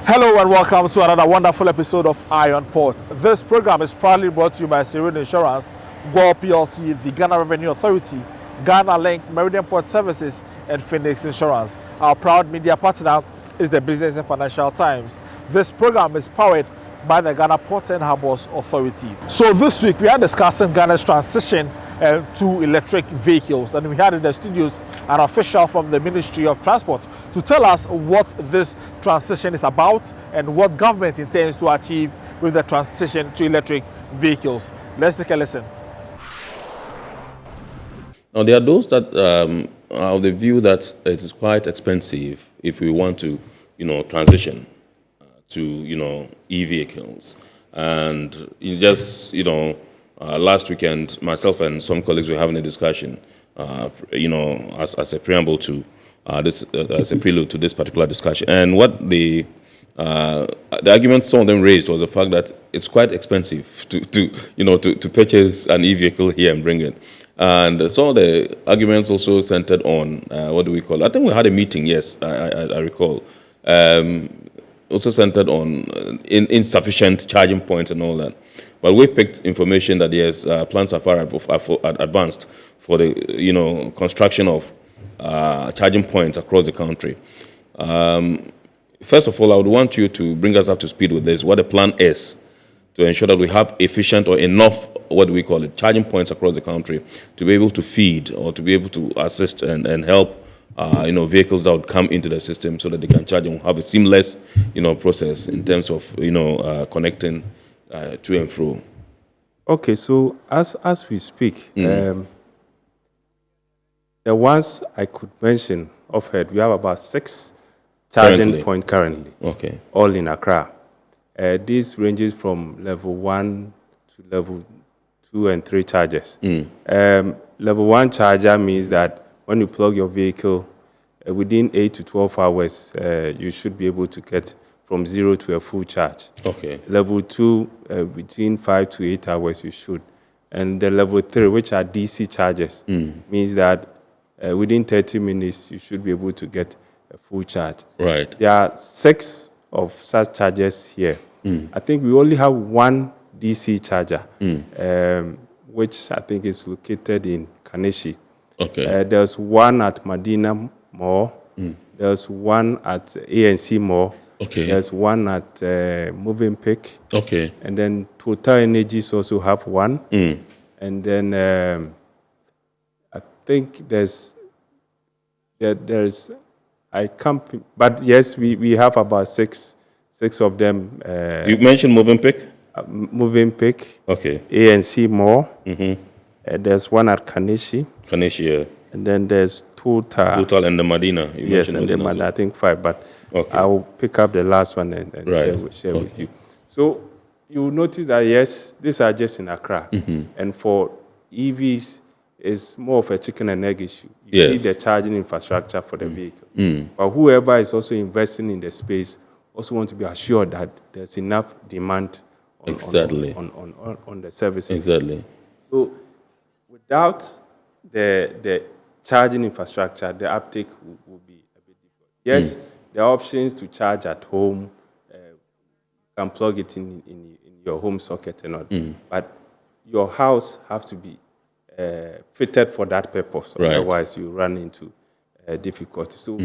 Hello and welcome to another wonderful episode of Iron Port. This program is proudly brought to you by Serene Insurance, Gold PLC, the Ghana Revenue Authority, Ghana Link, Meridian Port Services, and Phoenix Insurance. Our proud media partner is the Business and Financial Times. This program is powered by the Ghana Ports and Harbours Authority. So this week we are discussing Ghana's transition to electric vehicles, and we had in the studios an official from the Ministry of Transport to tell us what this transition is about and what government intends to achieve with the transition to electric vehicles. Let's take a listen. Now, there are those that are of the view that it is quite expensive if we want to, transition to, e-vehicles. And last weekend, myself and some colleagues were having a discussion, as a preamble to this, as a prelude to this particular discussion. And what the argument some of them raised was the fact that it's quite expensive to purchase an e-vehicle here and bring it. And some of the arguments also centered on what do we call it? I think we had a meeting. Yes, I recall. Also centered on insufficient charging points and all that. But we picked information that yes, plans are far advanced for the construction of charging points across the country. First of all, I would want you to bring us up to speed with this. What the plan is to ensure that we have efficient or enough, what do we call it, charging points across the country to be able to feed or to be able to assist and help vehicles that would come into the system so that they can charge and have a seamless, process in terms of, connecting to and fro. Okay, so as we speak, the ones I could mention offhand, we have about 6 charging points currently. Okay. All in Accra. This ranges from level 1 to level 2 and 3 chargers. Level 1 charger means that when you plug your vehicle, within 8 to 12 hours, you should be able to get from 0 to a full charge. Okay. Level 2, between 5 to 8 hours, you should. And the level 3, which are DC chargers, means that within 30 minutes, you should be able to get a full charge. Right. There are 6 of such chargers here. I think we only have 1 DC charger, which I think is located in Kaneshie. Okay. There's one at Medina Mall. There's one at ANC Mall. Okay. There's one at Moving Pick. Okay. And then Total Energies also have one. And then I think there's I can't, but yes, we have about six of them. You mentioned Moving Pick? Moving Pick. Okay. ANC Mall. There's one at Kaneshie. Kaneshie, yeah. And then there's Total and the Medina. Yes, and the Medina, I think 5, but okay. I will pick up the last one and share with you. So you notice that, yes, these are just in Accra. And for EVs, it's more of a chicken and egg issue. You need the charging infrastructure for the vehicle. But whoever is also investing in the space also want to be assured that there's enough demand on the services. Exactly. So without the charging infrastructure, the uptake will be a bit difficult. Yes, there are options to charge at home. You can plug it in your home socket and all. But your house has to be fitted for that purpose. Right. Otherwise, you run into difficulty. So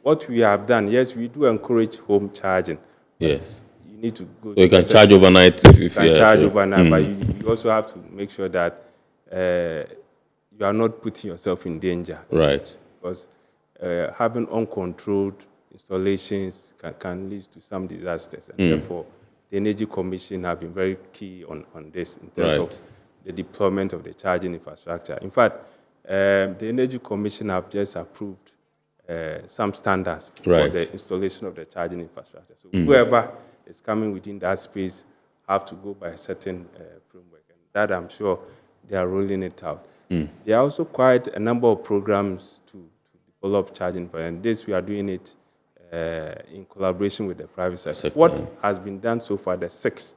what we have done, yes, we do encourage home charging. Yes. You need to go. So you can charge overnight if you can charge overnight, but you also have to make sure that you are not putting yourself in danger. Right. Because having uncontrolled installations can lead to some disasters. And therefore, the Energy Commission have been very key on this in terms of the deployment of the charging infrastructure. In fact, the Energy Commission have just approved some standards for the installation of the charging infrastructure. So whoever is coming within that space have to go by a certain framework. And that, I'm sure, they are rolling it out. There are also quite a number of programs to develop charging, and this we are doing it in collaboration with the private sector. What has been done so far, the 6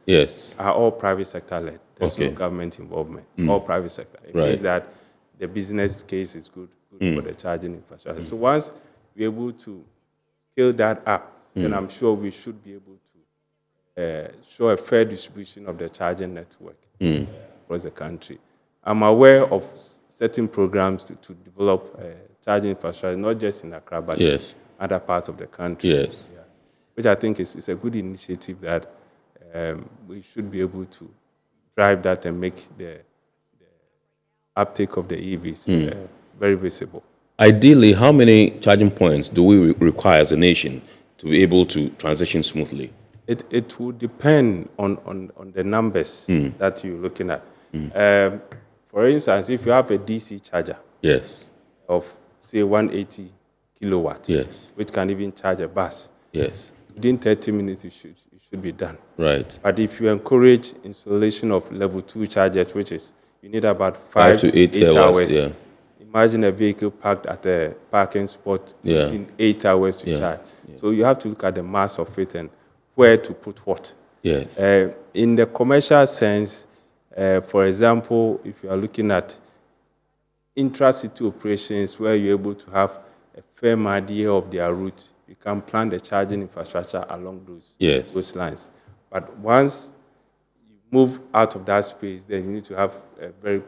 are all private sector led. There's no government involvement, all private sector. It means that the business case is good for the charging infrastructure. So once we're able to scale that up, then I'm sure we should be able to show a fair distribution of the charging network across the country. I'm aware of certain programs to develop charging infrastructure, not just in Accra, but in other parts of the country. Yes. Yeah. Which I think is a good initiative that we should be able to drive that and make the uptake of the EVs very visible. Ideally, how many charging points do we require as a nation to be able to transition smoothly? It will depend on the numbers that you're looking at. For instance, if you have a DC charger of, say, 180 kilowatts, which can even charge a bus, within 30 minutes it should be done. Right. But if you encourage installation of level 2 chargers, which is you need about 5 to 8 hours. Yeah. Imagine a vehicle parked at a parking spot within 8 hours to charge. So you have to look at the mass of it and where to put what. Yes. In the commercial sense, for example, if you are looking at intra-city operations where you're able to have a firm idea of their route, you can plan the charging infrastructure along those lines. But once you move out of that space, then you need to have a very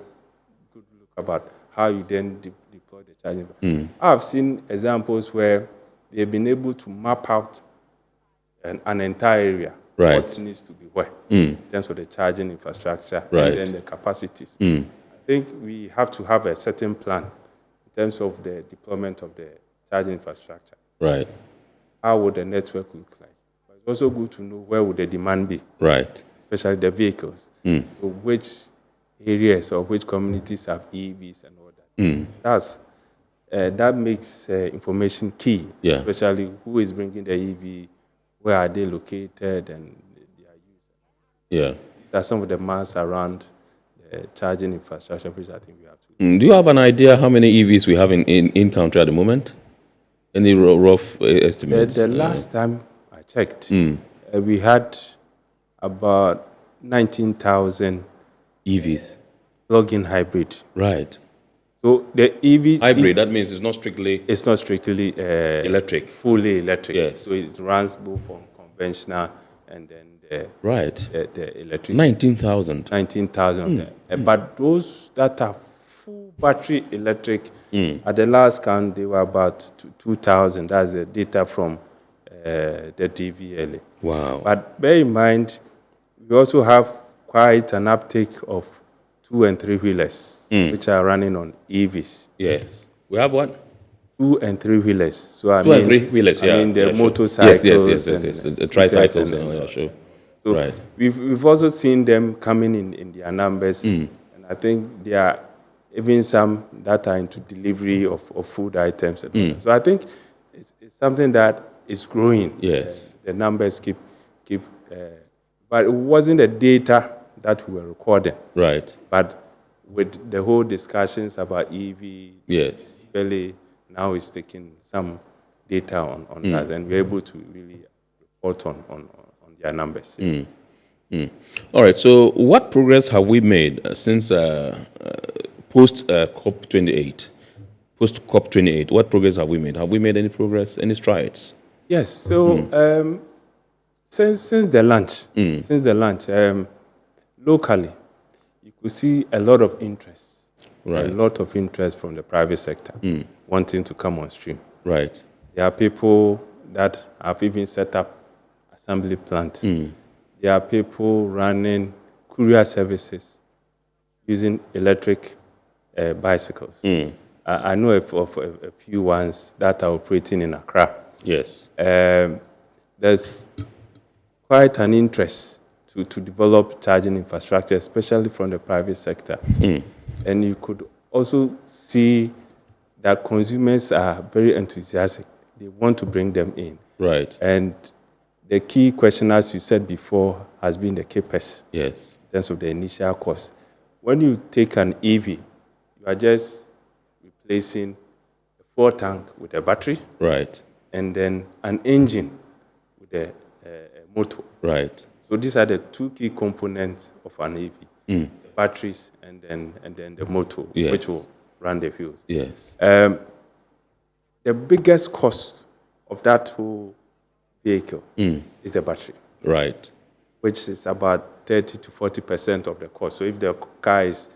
good look about how you then deploy the charging. I've seen examples where they've been able to map out an entire area, what needs to be where, in terms of the charging infrastructure and then the capacities. I think we have to have a certain plan in terms of the deployment of the charging infrastructure. Right. How would the network look like? But it's also good to know where would the demand be. Right. Especially the vehicles. So which areas or which communities have EVs and all that. That makes information key, especially who is bringing the EV, where are they located, and their use. These are some of the mass around the charging infrastructure, which I think we have to. Do you have an idea how many EVs we have in country at the moment? Any rough estimates? The last time I checked, we had about 19,000 EVs. plug-in hybrid. Right. So the EVs... Hybrid, that means it's not strictly... It's not strictly... electric. Fully electric. Yes. So it runs both on conventional and then the electricity. 19,000. 19,000 of them. But those that are full battery electric, at the last count, they were about 2,000. That's the data from the DVLA. Wow. But bear in mind, we also have quite an uptake of 2- and 3-wheelers, which are running on EVs. Yes. We have what? 2- and 3-wheelers. So I 2- and 3-wheelers, I mean the motorcycles. Yes. The tricycles. Sure. So right. We've also seen them coming in their numbers, and I think there are even some that are into delivery of food items. So I think it's something that is growing. Yes. The numbers keep but it wasn't the data that we were recording. Right. But with the whole discussions about EV, really now it's taking some data on that, and we're able to really report on their numbers. All right. So, what progress have we made since post COP28? Post COP28, what progress have we made? Have we made any progress? Any strides? Yes. So, since the launch, locally, you could see a lot of interest. Right. A lot of interest from the private sector wanting to come on stream. Right. There are people that have even set up assembly plants. There are people running courier services using electric bicycles. I know of a few ones that are operating in Accra. Yes. There's quite an interest to develop charging infrastructure, especially from the private sector. And you could also see that consumers are very enthusiastic. They want to bring them in. Right. And the key question, as you said before, has been the CAPEX. Yes. In terms of the initial cost. When you take an EV, you are just replacing a fuel tank with a battery. Right. And then an engine with a motor. Right. So these are the two key components of an EV. The batteries and then the motor, which will run the fuels. Yes. The biggest cost of that whole vehicle is the battery. Right. Which is about 30 to 40% of the cost. So if the car is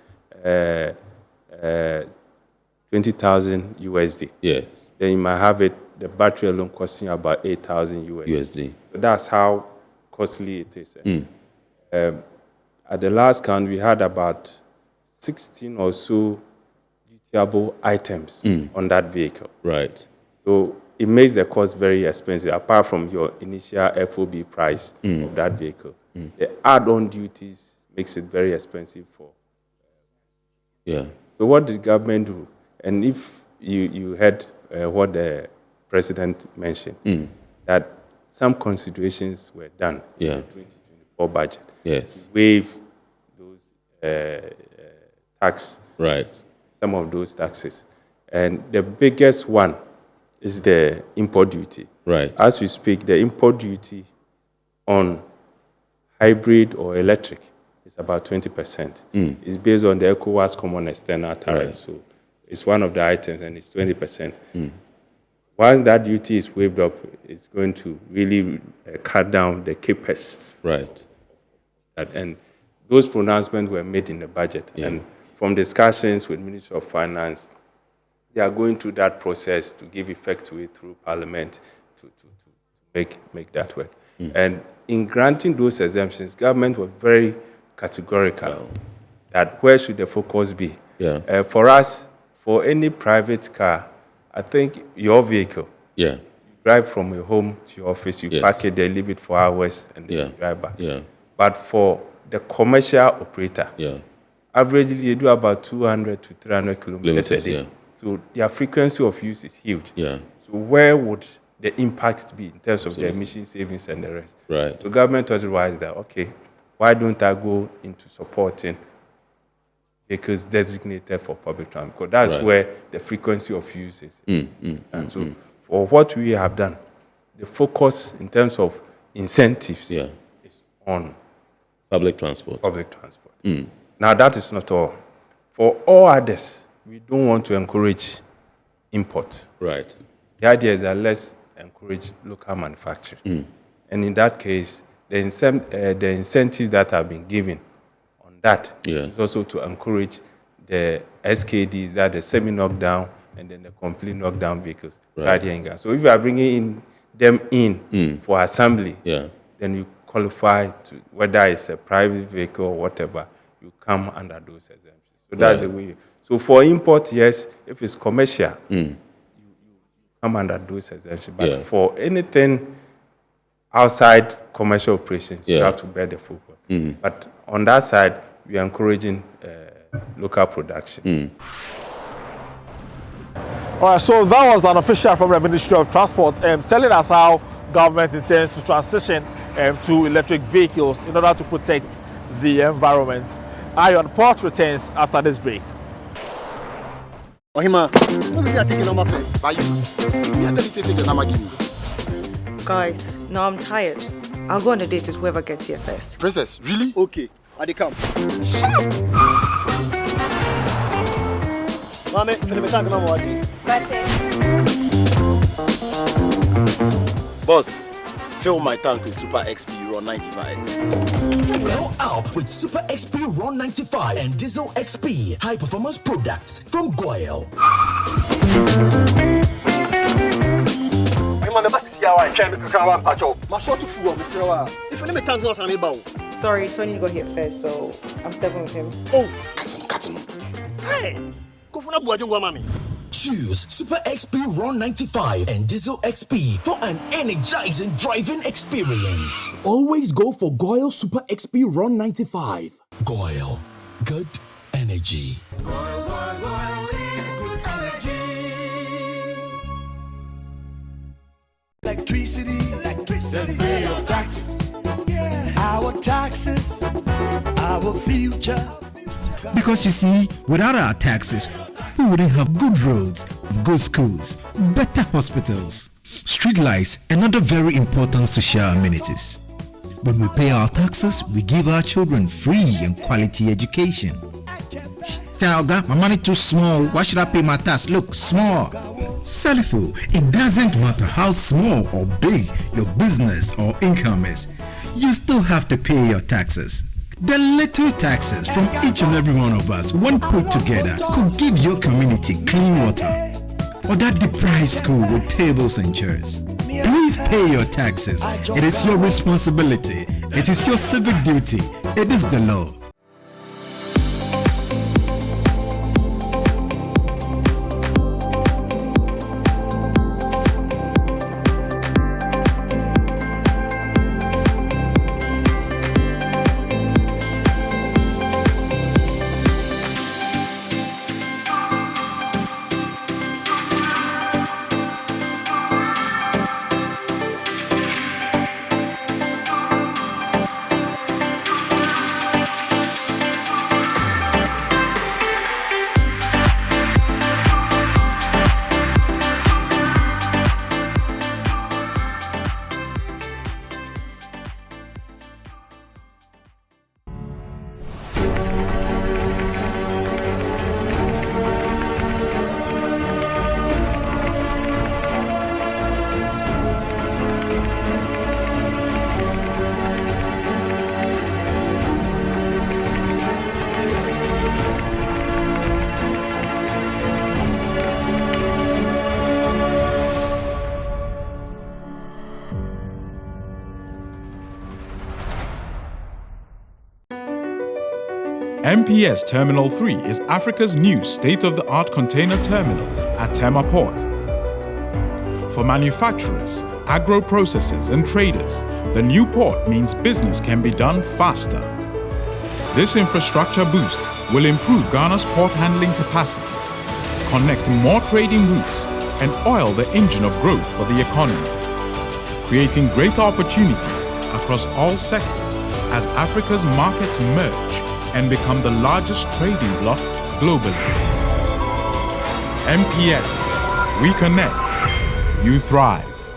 20,000 USD, yes, then you might have the battery alone costing about 8,000 USD. So that's how costly it is. At the last count, we had about 16 or so dutiable items on that vehicle. Right. So it makes the cost very expensive, apart from your initial FOB price of that vehicle. The add-on duties makes it very expensive for. Yeah. So what did the government do? And if you heard what the president mentioned, that some considerations were done in the 2024 budget. Yes. To waive those tax. Right. Some of those taxes. And the biggest one is the import duty. Right. As we speak, the import duty on hybrid or electric is about 20%. It's based on the ECOWAS Common External Tariff. Right. So it's one of the items, and it's 20%. Once that duty is waived up, it's going to really cut down the CAPEX. Right. And those pronouncements were made in the budget. And from discussions with Ministry of Finance, they are going through that process to give effect to it through Parliament to make that work. And in granting those exemptions, government was very categorical that where should the focus be? For us, for any private car, I think your vehicle, you drive from your home to your office, you park it there, leave it for hours, and then you drive back. But for the commercial operator, averagely they do about 200 to 300 kilometers a day. So their frequency of use is huge. So where would the impact be in terms of the emission savings and the rest? Right. So government thought it was that, okay, why don't I go into supporting vehicles designated for public transport? Because that's where the frequency of use is. And so for what we have done, the focus in terms of incentives is on public transport. Now, that is not all. For all others, we don't want to encourage import. Right. The idea is that let's encourage local manufacturing. And in that case, the incentives that have been given on that is also to encourage the SKDs, that the semi-knockdown and then the complete knockdown vehicles right here in Ghana. So if you are bringing them in for assembly, then you qualify to, whether it's a private vehicle or whatever, you come under those exemptions. So that's the way. So for import, yes, if it's commercial, you come under those exemptions. But for anything outside commercial operations, you have to bear the full cost. But on that side, we are encouraging local production. All right, so that was an official from the Ministry of Transport telling us how government intends to transition to electric vehicles in order to protect the environment. Iron Port returns after this break. Ohima, what will you take a number first? By you. You have to say take a number, give me. Guys, no, I'm tired. I'll go on a date with whoever gets here first. Princess, really? Okay, I dey come. Shut up! Mame, feel me talking about what? Boss, fill my tank with Super XP Ron 95. Well up with Super XP Ron 95 and Diesel XP high performance products from Goyle. Sorry, Tony got here first, so I'm stepping with him. Oh, cut him. Hey, go for mommy. Choose Super XP Ron 95 and Diesel XP for an energizing driving experience. Always go for Goyle Super XP Ron 95. Goyle, good energy. Electricity, then pay your taxes. Yeah, our taxes, our future. Because you see, without our taxes, we wouldn't have good roads, good schools, better hospitals, street lights, and other very important social amenities. When we pay our taxes, we give our children free and quality education. Tell God, my money too small. Why should I pay my tax? Look, small. Salifo, it doesn't matter how small or big your business or income is, you still have to pay your taxes. The little taxes from each and every one of us, when put together, could give your community clean water or that deprived school with tables and chairs. Please pay your taxes. It is your responsibility. It is your civic duty. It is the law. MPS Terminal 3 is Africa's new state-of-the-art container terminal at Tema Port. For manufacturers, agro-processors and traders, the new port means business can be done faster. This infrastructure boost will improve Ghana's port handling capacity, connect more trading routes, and oil the engine of growth for the economy, creating greater opportunities across all sectors as Africa's markets merge and become the largest trading bloc globally. MPS, we connect, you thrive.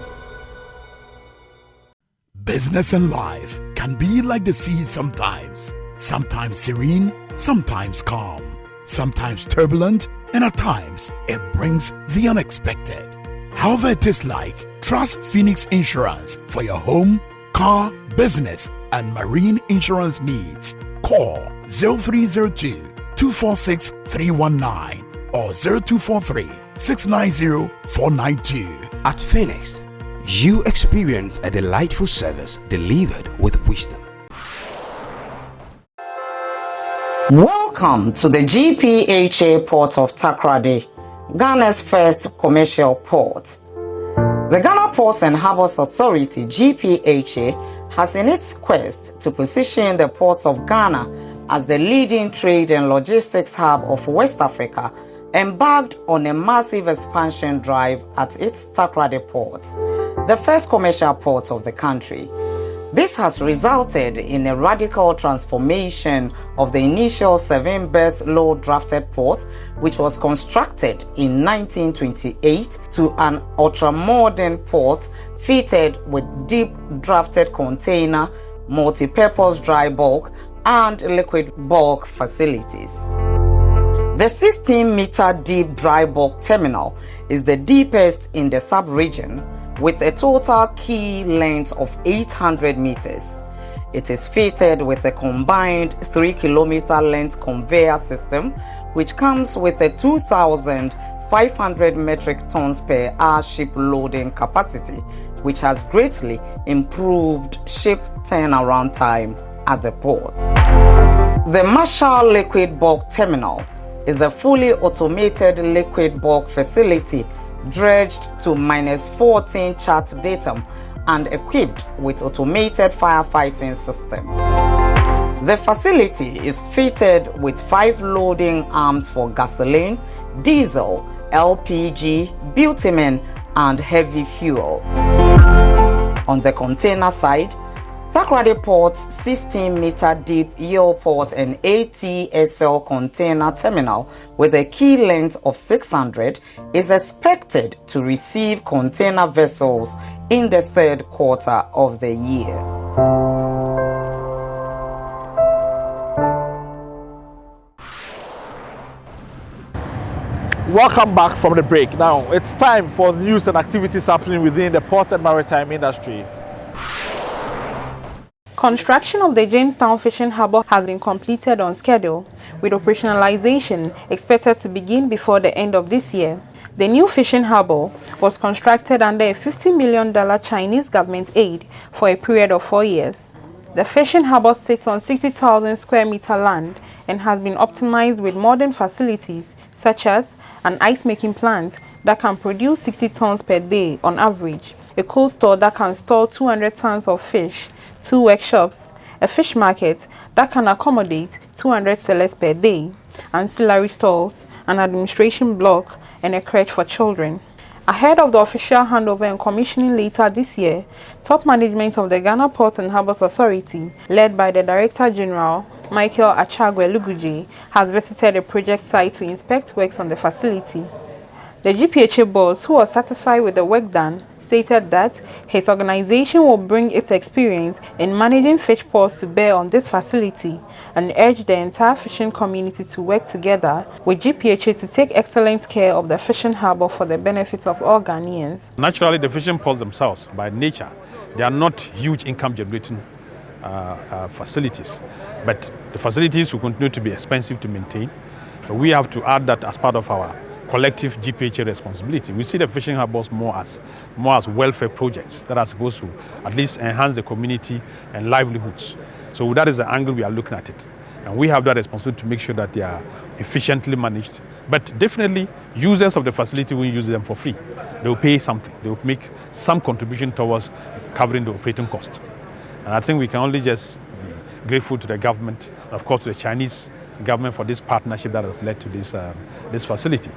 Business and life can be like the sea sometimes. Sometimes serene, sometimes calm, sometimes turbulent, and at times it brings the unexpected. However it is like, trust Phoenix Insurance for your home, car, business, and marine insurance needs. Call 0302-246-319 or 0243-690-492. At Phoenix, you experience a delightful service delivered with wisdom. Welcome to the GPHA port of Takoradi, Ghana's first commercial port. The Ghana Ports and Harbours Authority-GPHA has in its quest to position the ports of Ghana as the leading trade and logistics hub of West Africa, embarked on a massive expansion drive at its Takoradi port, the first commercial port of the country. This has resulted in a radical transformation of the initial 7-berth low-drafted port, which was constructed in 1928, to an ultra-modern port fitted with deep-drafted container, multi-purpose dry bulk, and liquid bulk facilities. The 16-meter deep dry bulk terminal is the deepest in the sub-region, with a total quay length of 800 meters. It is fitted with a combined 3-kilometer length conveyor system, which comes with a 2,500 metric tons per hour ship loading capacity, which has greatly improved ship turnaround time at the port. The Marshall Liquid Bulk Terminal is a fully automated liquid bulk facility dredged to -14 chart datum and equipped with automated firefighting system. The facility is fitted with 5 loading arms for gasoline, diesel, LPG, bitumen, and heavy fuel. On the container side, Takoradi Port's 16-meter deep Yield-Port and APSL container terminal with a quay length of 600 is expected to receive container vessels in the 3rd quarter of the year. Welcome back from the break. Now, it's time for news and activities happening within the port and maritime industry. Construction of the Jamestown Fishing Harbour has been completed on schedule, with operationalization expected to begin before the end of this year. The new fishing harbour was constructed under a $50 million Chinese government aid for a period of 4 years. The fishing harbour sits on 60,000 square meter land and has been optimized with modern facilities such as an ice-making plant that can produce 60 tons per day on average, a cold store that can store 200 tons of fish, 2 workshops, a fish market that can accommodate 200 sellers per day, ancillary stores, an administration block, and a crèche for children. Ahead of the official handover and commissioning later this year, top management of the Ghana Ports and Harbours Authority, led by the Director General, Michael Achagwe-Luguje, has visited the project site to inspect works on the facility. The GPHA boss, who was satisfied with the work done, stated that his organization will bring its experience in managing fish ports to bear on this facility and urged the entire fishing community to work together with GPHA to take excellent care of the fishing harbour for the benefit of all Ghanaians. Naturally, the fishing ports themselves, by nature, they are not huge income generating facilities, but the facilities will continue to be expensive to maintain. So we have to add that as part of our collective GPHA responsibility. We see the fishing harbours more as welfare projects that are supposed to at least enhance the community and livelihoods. So that is the angle we are looking at it. And we have that responsibility to make sure that they are efficiently managed. But definitely, users of the facility will use them for free. They will pay something. They will make some contribution towards covering the operating cost. And I think we can only just be grateful to the government, and of course to the Chinese government for this partnership that has led to this facility.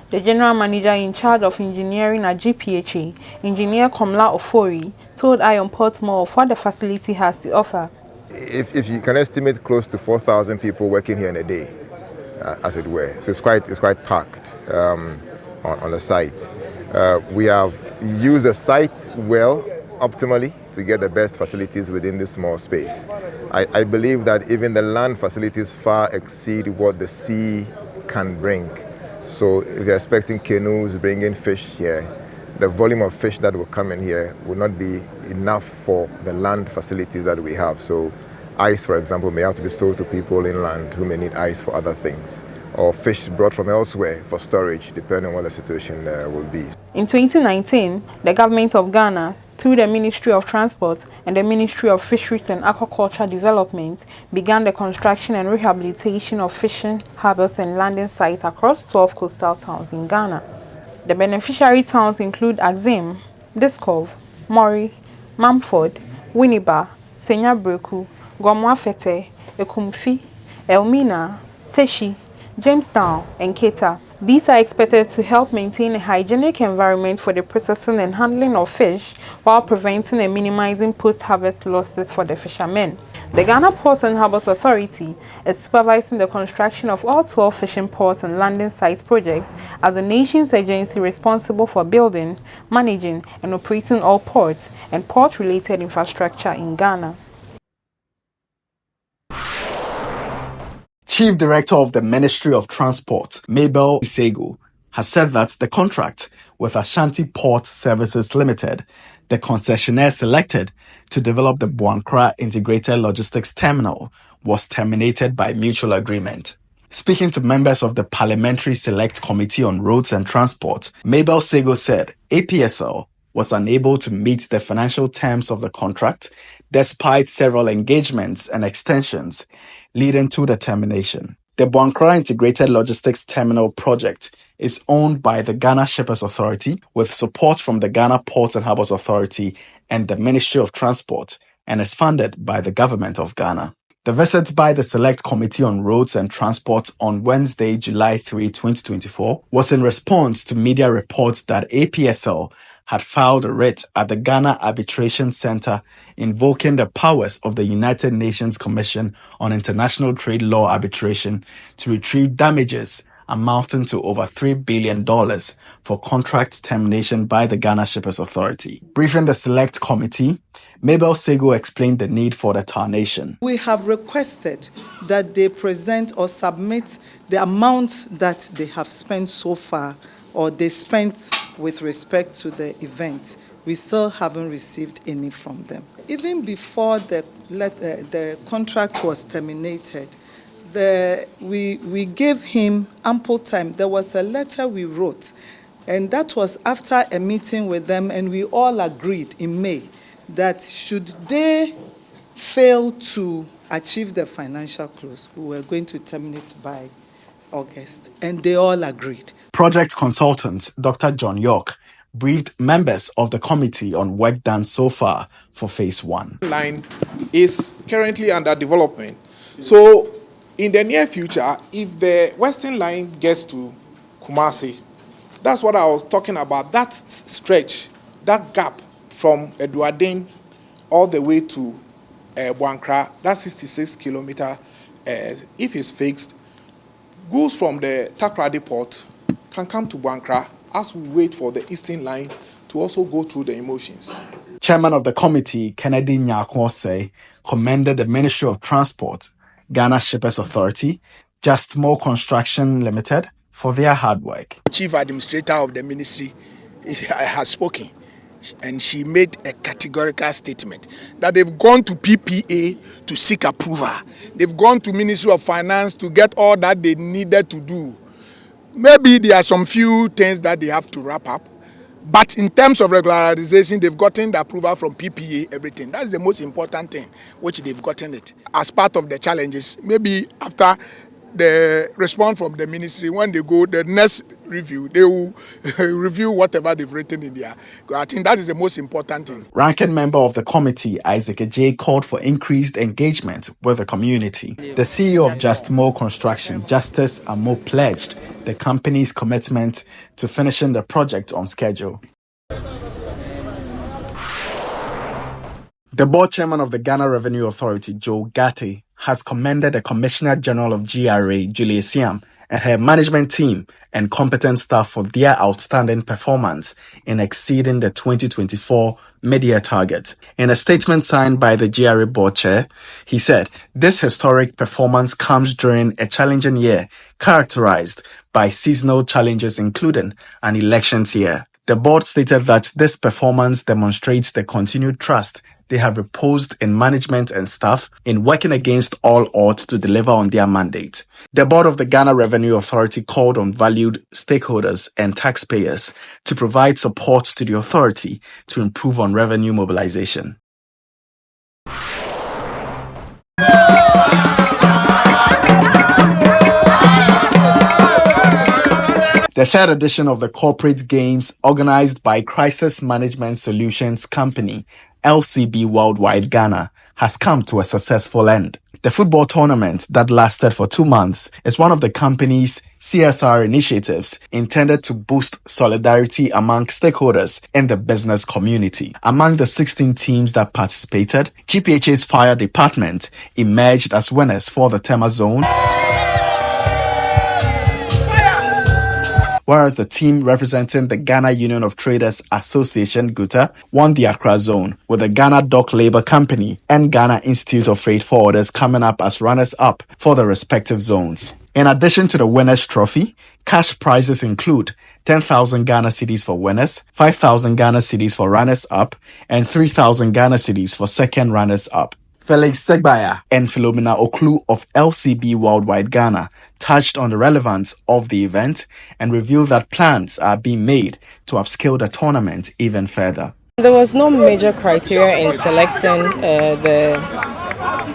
The General Manager in charge of engineering at GPHA, Engineer Komla Ofori, told Ion Port more of what the facility has to offer. If you can estimate close to 4,000 people working here in a day, as it were, so it's quite packed on the site. We have used the site well, optimally, to get the best facilities within this small space. I believe that even the land facilities far exceed what the sea can bring. So if you're expecting canoes bringing fish here, the volume of fish that will come in here will not be enough for the land facilities that we have. So ice, for example, may have to be sold to people inland who may need ice for other things, or fish brought from elsewhere for storage, depending on what the situation will be. In 2019, the government of Ghana, through the Ministry of Transport and the Ministry of Fisheries and Aquaculture Development, began the construction and rehabilitation of fishing harbours and landing sites across 12 coastal towns in Ghana. The beneficiary towns include Axim, Diskov, Mori, Mamford, Winneba, Senyabreku, Gwamwafete, Ekumfi, Elmina, Teshi, Jamestown, and Keta. These are expected to help maintain a hygienic environment for the processing and handling of fish while preventing and minimizing post-harvest losses for the fishermen. The Ghana Ports and Harbours Authority is supervising the construction of all 12 fishing ports and landing sites projects as the nation's agency responsible for building, managing, and operating all ports and port-related infrastructure in Ghana. Chief Director of the Ministry of Transport, Mabel Isego, has said that the contract with Ashanti Port Services Limited, the concessionaire selected to develop the Boankra Integrated Logistics Terminal, was terminated by mutual agreement. Speaking to members of the Parliamentary Select Committee on Roads and Transport, Mabel Isego said APSL was unable to meet the financial terms of the contract despite several engagements and extensions leading to the termination. The Boankra Integrated Logistics Terminal project is owned by the Ghana Shippers Authority with support from the Ghana Ports and Harbours Authority and the Ministry of Transport, and is funded by the Government of Ghana. The visit by the Select Committee on Roads and Transport on Wednesday, July 3, 2024, was in response to media reports that APSL had filed a writ at the Ghana Arbitration Center invoking the powers of the United Nations Commission on International Trade Law Arbitration to retrieve damages amounting to over $3 billion for contract termination by the Ghana Shippers Authority. Briefing the select committee, Mabel Sego explained the need for the tarnation. We have requested that they present or submit the amounts that they have spent so far or they spent with respect to the event. We still haven't received any from them. Even before the contract was terminated, we gave him ample time. There was a letter we wrote, and that was after a meeting with them, and we all agreed in May that should they fail to achieve the financial close, we were going to terminate by August, and they all agreed. Project consultant Dr. John York briefed members of the committee on work done so far for phase 1. Line is currently under development. So in the near future, if the Western Line gets to Kumasi, that's what I was talking about, that stretch, that gap from Eduarden all the way to Boankra, that 66 kilometer, if it's fixed, goods from the Takoradi port can come to Boankra as we wait for the Eastern Line to also go through the emotions. Chairman of the committee, Kennedy Nyakwose, commended the Ministry of Transport, Ghana Shippers Authority, Just More Construction Limited for their hard work. Chief Administrator of the ministry has spoken, and she made a categorical statement that they've gone to PPA to seek approval. They've gone to Ministry of Finance to get all that they needed to do. Maybe there are some few things that they have to wrap up, but in terms of regularization, they've gotten the approval from PPA, everything. That's the most important thing, which they've gotten it. As part of the challenges, maybe after the response from the ministry, when they go, the next review, they will review whatever they've written in there. I think that is the most important thing. Ranking member of the committee, Isaac Ajay, called for increased engagement with the community. The CEO of Just More Construction, Justice Amo, pledged the company's commitment to finishing the project on schedule. The board chairman of the Ghana Revenue Authority, Joe Gatti, has commended the Commissioner General of GRA, Julius Siam, and her management team and competent staff for their outstanding performance in exceeding the 2024 mid-year target. In a statement signed by the GRA board chair, he said, "This historic performance comes during a challenging year characterized by seasonal challenges including an elections year." The board stated that this performance demonstrates the continued trust they have reposed in management and staff in working against all odds to deliver on their mandate. The board of the Ghana Revenue Authority called on valued stakeholders and taxpayers to provide support to the authority to improve on revenue mobilization. The third edition of the Corporate Games, organized by Crisis Management Solutions Company, LCB Worldwide Ghana, has come to a successful end. The football tournament that lasted for 2 months is one of the company's CSR initiatives intended to boost solidarity among stakeholders in the business community. Among the 16 teams that participated, GPHA's fire department emerged as winners for the Tema zone, whereas the team representing the Ghana Union of Traders Association, GUTA, won the Accra zone, with the Ghana Dock Labour Company and Ghana Institute of Freight Forwarders coming up as runners-up for the respective zones. In addition to the winners' trophy, cash prizes include 10,000 Ghana cedis for winners, 5,000 Ghana cedis for runners-up, and 3,000 Ghana cedis for second runners-up. Felix Segbaya and Philomena Oklu of LCB Worldwide Ghana touched on the relevance of the event and revealed that plans are being made to upscale the tournament even further. There was no major criteria in selecting the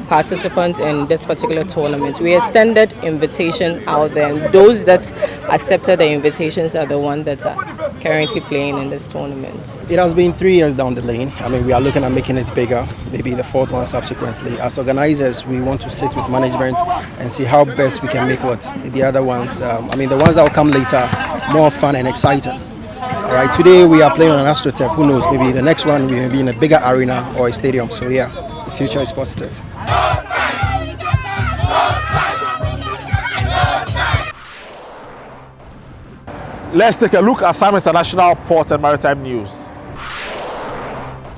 participants in this particular tournament. We extended invitation out there, and those that accepted the invitations are the ones that are currently playing in this tournament. It has been 3 years down the lane. I mean, we are looking at making it bigger, maybe the 4th one subsequently. As organizers, we want to sit with management and see how best we can make what the other ones, the ones that will come later, more fun and exciting. All right, today we are playing on an AstroTurf. Who knows, maybe the next one we may be in a bigger arena or a stadium. So yeah, the future is positive. Let's take a look at some international port and maritime news.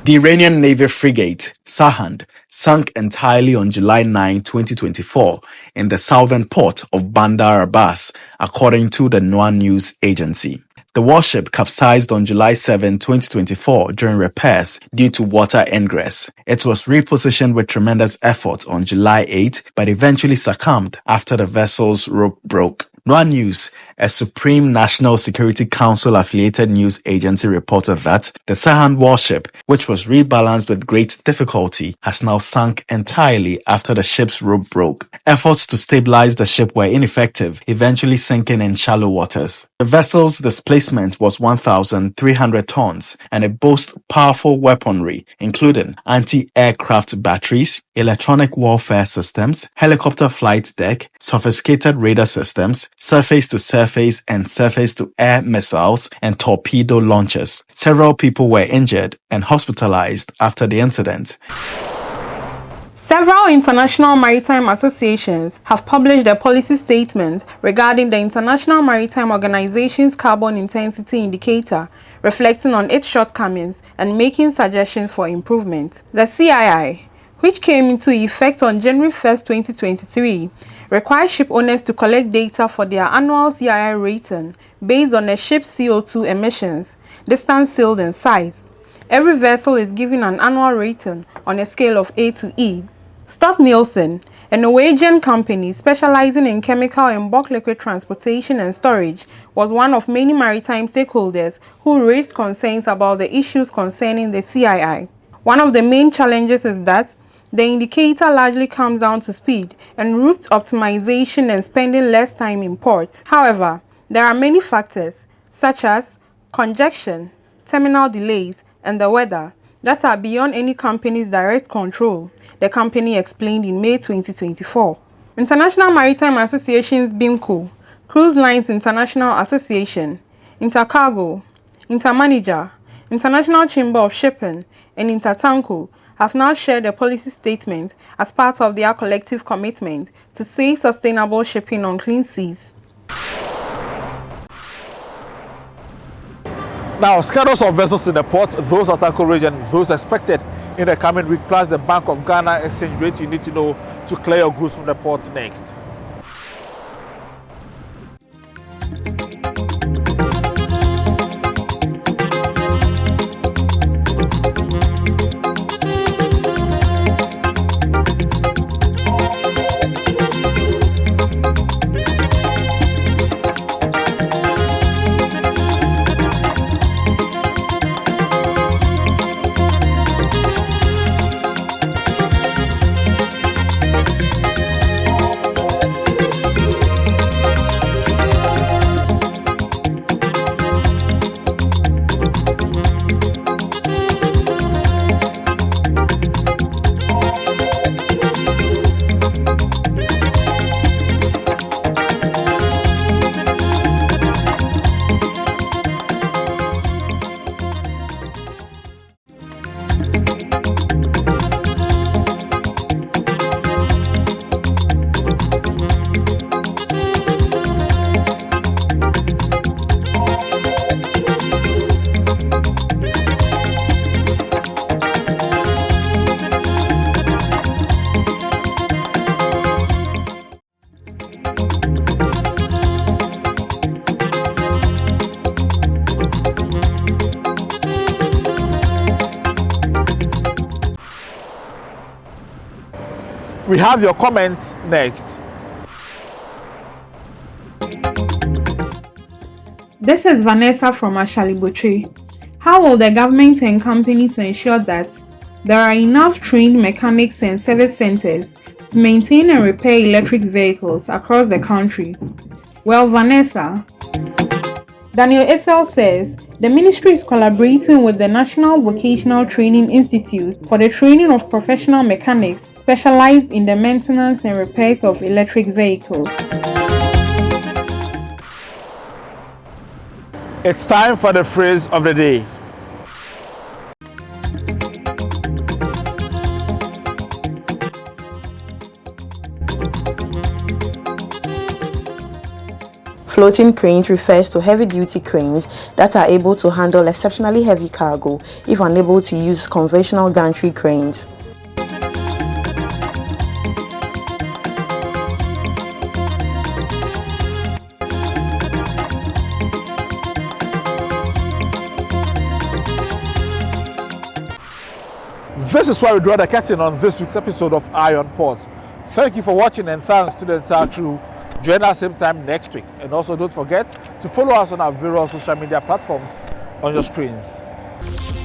The Iranian Navy frigate Sahand sank entirely on July 9, 2024 in the southern port of Bandar Abbas, according to the NOAA news agency. The warship capsized on July 7, 2024 during repairs due to water ingress. It was repositioned with tremendous effort on July 8, but eventually succumbed after the vessel's rope broke. NOAA News, a Supreme National Security Council affiliated news agency, reported that the Sahand warship, which was rebalanced with great difficulty, has now sunk entirely after the ship's rope broke. Efforts to stabilize the ship were ineffective, eventually sinking in shallow waters. The vessel's displacement was 1,300 tons, and it boasts powerful weaponry, including anti-aircraft batteries, electronic warfare systems, helicopter flight deck, sophisticated radar systems, surface-to-surface and surface-to-air missiles, and torpedo launchers. Several people were injured and hospitalized after the incident. Several international maritime associations have published a policy statement regarding the International Maritime Organization's carbon intensity indicator, reflecting on its shortcomings and making suggestions for improvement. The CII, which came into effect on January 1, 2023, requires ship owners to collect data for their annual CII rating based on a ship's CO2 emissions, distance sailed, and size. Every vessel is given an annual rating on a scale of A to E. Stolt-Nielsen, a Norwegian company specializing in chemical and bulk liquid transportation and storage, was one of many maritime stakeholders who raised concerns about the issues concerning the CII. One of the main challenges is that the indicator largely comes down to speed and route optimization and spending less time in port. However, there are many factors, such as congestion, terminal delays, and the weather, that are beyond any company's direct control, the company explained in May 2024. International Maritime Associations BIMCO, Cruise Lines International Association, Intercargo, Intermanager, International Chamber of Shipping, and Intertanko have now shared a policy statement as part of their collective commitment to safe, sustainable shipping on clean seas. Now, schedules of vessels in the port, those at Takoradi and those expected in the coming week, plus the Bank of Ghana exchange rate you need to know to clear your goods from the port next. We have your comments next. This is Vanessa from Ashalibotre. How will the government and companies ensure that there are enough trained mechanics and service centers to maintain and repair electric vehicles across the country? Well, Vanessa, Daniel Essel says the ministry is collaborating with the National Vocational Training Institute for the training of professional mechanics specialized in the maintenance and repairs of electric vehicles. It's time for the phrase of the day. Floating cranes refers to heavy-duty cranes that are able to handle exceptionally heavy cargo if unable to use conventional gantry cranes. This is why we draw the curtain on this week's episode of Eye on Port. Thank you for watching and thanks to the entire crew. Join us same time next week. And also don't forget to follow us on our various social media platforms on your screens.